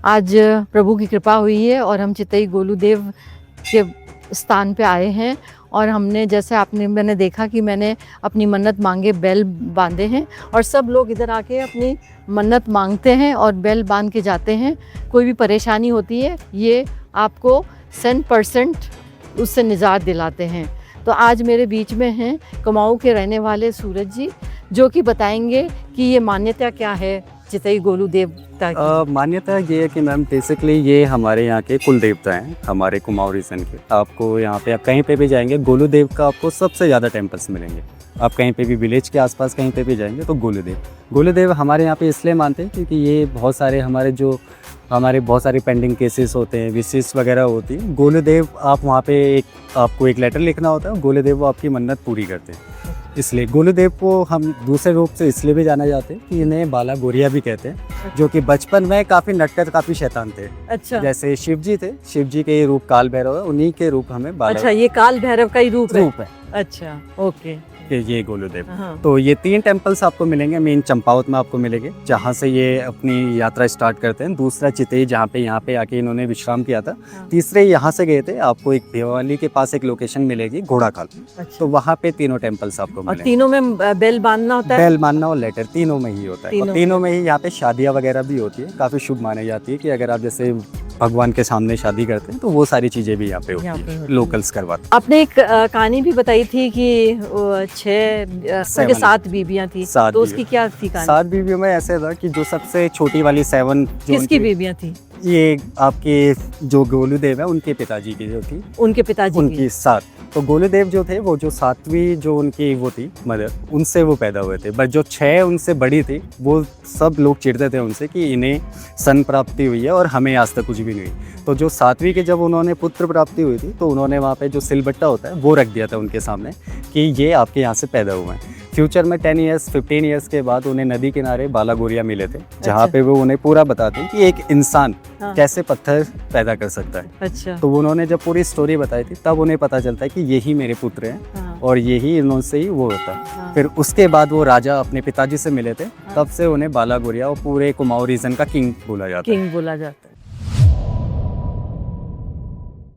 आज प्रभु की कृपा हुई है और हम चितई गोलूदेव के स्थान पे आए हैं। और हमने जैसे मैंने देखा कि मैंने अपनी मन्नत मांगे बैल बांधे हैं और सब लोग इधर आके अपनी मन्नत मांगते हैं और बैल बांध के जाते हैं। कोई भी परेशानी होती है ये आपको 100% उससे निजात दिलाते हैं। तो आज मेरे बीच में हैं कुमाऊं के रहने वाले सूरज जी, जो कि बताएंगे कि ये मान्यता क्या है चितई गोलूदेव की। मान्यता ये है कि मैम बेसिकली ये हमारे यहाँ के कुल देवता हैं, हमारे कुमाऊं रीजन के। आपको यहाँ पे आप कहीं पे भी जाएंगे गोलूदेव का आपको सबसे ज़्यादा टेम्पल्स मिलेंगे। आप कहीं पे भी विलेज के आसपास कहीं पे भी जाएंगे तो गोलूदेव हमारे यहाँ पे इसलिए मानते हैं क्योंकि ये बहुत सारे पेंडिंग केसेस होते हैं, विशेष वगैरह होती है। गोलूदेव आप वहाँ पे आपको एक लेटर लिखना होता है, गोलूदेव वो आपकी मन्नत पूरी करते हैं। इसलिए गोलूदेव को हम दूसरे रूप से इसलिए भी जाना जाते हैं कि इन्हें बाला गोरिया भी कहते हैं, जो कि बचपन में काफ़ी नटखट काफ़ी शैतान थे। अच्छा। जैसे शिव जी थे, शिव जी के रूप काल भैरव है, उन्हीं के रूप हमें बाला। अच्छा, ये काल भैरव का ही रूप है। अच्छा, ओके। ये गोलूदेव। हाँ। तो ये 3 टेम्पल्स आपको मिलेंगे। मेन चंपावत में आपको मिलेंगे, जहाँ से ये अपनी यात्रा स्टार्ट करते हैं। दूसरा चितई, जहाँ पे यहाँ पे आके इन्होंने विश्राम किया था। हाँ। तीसरे यहाँ से गए थे। आपको एक भिवाली के पास एक लोकेशन मिलेगी घोड़ाखाल। अच्छा। तो वहाँ पे तीनों टेम्पल्स आपको और मिलेंगे। तीनों में बेल बांधना होता है? बैल मानना और लेटर तीनों में ही होता है। और तीनों में ही यहाँ पे शादियाँ वगैरह भी होती है। काफ़ी शुभ मानी जाती है कि अगर आप जैसे भगवान के सामने शादी करते हैं तो वो सारी चीज़ें भी यहाँ पे होती है, लोकल्स करवाते। आपने एक कहानी भी बताई थी कि 7 बीबियां थी, तो उसकी क्या थी कहानी? 7 बीवियों में ऐसे था कि जो सबसे छोटी वाली 7 किसकी बीबियां थी? ये आपके जो गोलूदेव है उनके पिताजी की जो थी, उनके पिताजी उनकी 7। तो गोलूदेव जो थे वो जो 7वीं जो उनकी वो थी मदर, उनसे वो पैदा हुए थे। बट जो 6 उनसे बड़ी थी वो सब लोग चिढ़ते थे उनसे कि इन्हें सन प्राप्ति हुई है और हमें आज तक कुछ भी नहीं हुई। तो जो 7वीं के जब उन्होंने पुत्र प्राप्ति हुई थी तो उन्होंने वहाँ पे जो सिलबट्टा होता है वो रख दिया था उनके सामने कि ये आपके यहाँ से पैदा हुए हैं। फ्यूचर में 10 ईयर्स 15 ईयर्स के बाद उन्हें नदी किनारे बाला गोरिया मिले थे, जहाँ पे वो उन्हें पूरा बताते हैं कि एक इंसान कैसे पत्थर पैदा कर सकता है। अच्छा। तो उन्होंने जब पूरी स्टोरी बताई थी तब उन्हें पता चलता है कि यही मेरे पुत्र हैं और यही इनसे ही वो होता है। फिर उसके बाद वो राजा अपने पिताजी से मिले थे, तब से उन्हें बाला गोरिया और पूरे कुमाऊं रीजन का किंग बोला जाता है।